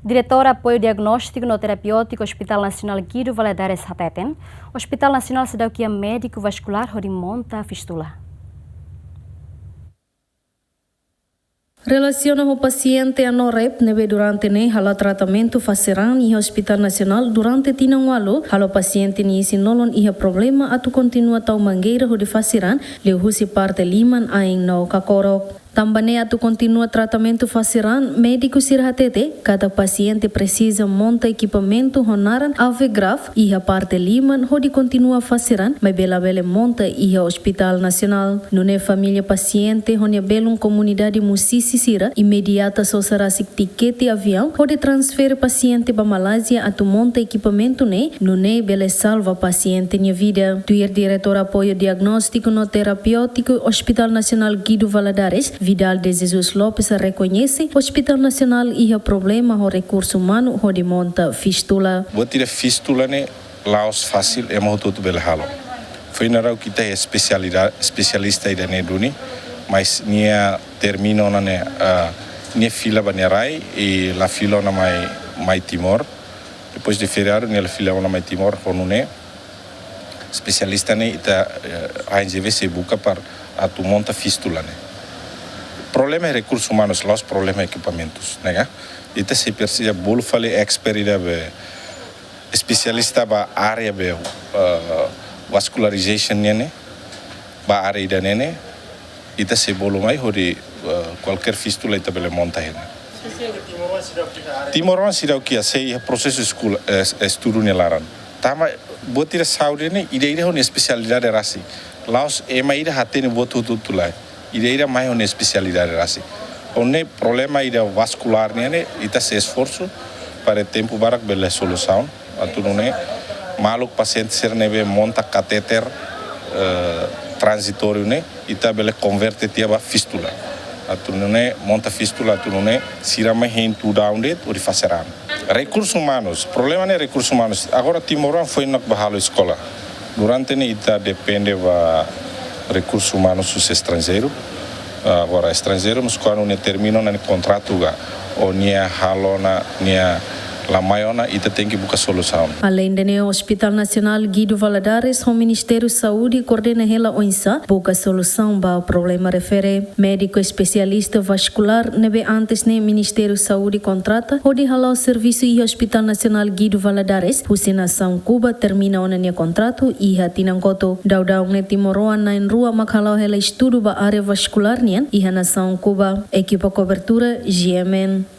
Diretor Apoio Diagnóstico no Terapêutico Hospital Nacional Guido Valadares Hateten, Hospital Nacional Sedaukia Médico Vascular Horimonta Fistula. Relaciona o paciente a NOREP nebe durante ne hala tratamento faceran e Hospital Nacional durante tinangualo halo paciente ni sinolon iha problema atu continua tau mangueira ho de faceran leu husi parte liman aing no kakorok. Também atu continua tratamento faceran médico sirhatete cada paciente precisa monta equipamento honaran alvegraf iha parte liman ho de continua faceran mas bela monta iha Hospital Nacional. Nune família paciente honia belum comunidade musisi sira imediata sosarasik tiquete avião pode transferir paciente para Malásia atu monta equipamento ne nune bele salva paciente nia vida. Tuir diretor apoio diagnóstico no terapêutico Hospital Nacional Guido Valadares Vidal de Jesus Lopes reconhece Hospital Nacional iha problema ho recurso humano ho de monta fistula. Botira fistula ne laos fácil é muito tudo bele halo. Foi na rau kita especialista ida ne duni, mas nia termina na ne nia fila banerai e la fila na mai Timor. Depois de feriado nia la fila na mai Timor honune especialista ne ita ANGV se buca para atu monta fistula ne. Problema é recursos humanos, los problema é equipamentos, né? Ita se precisa bolo fale expert ida be especialista ba área be vascularization ne ba área ida ne ita se bolo mai hori qualquer fistula ita bele monta hena. Timor sida o que sei processo escola estudo ne laran. Tama botira saúde ne ida honi especialidade rasi. Laos ema ida hatene botu tutulai. Ida mais uma especialidade assim. Onde problema ida vascular né, ita se esforço para tempo barak bela solução. Atu né, maluk paciente ser nebe monta catéter transitório né, ita bela converte tia ba fistula. Atu né, monta fistula atu né, sirama hentu downde o de faceran. Recursos humanos, problema né recursos humanos. Agora Timoran foi na bahalo escola. Durante né ita depende ba recursos humanos dos estrangeiros. Agora, estrangeiros, mas quando terminam no contrato, ou nia halona, nia la maiona, ita tem que buscar solução. Além de o Hospital Nacional Guido Valadares, o Ministério da Saúde coordena ela onça, busca solução para o problema refere. Médico especialista vascular, nebe antes ne Ministério da Saúde contrata, o de halau serviço e Hospital Nacional Guido Valadares, Husinação Cuba termina o ne contrato e hatinangkoto. Daudau ne Timoroan na rua makhalau ela estudo ba área vascular nian e nação Cuba. Equipa cobertura GMN.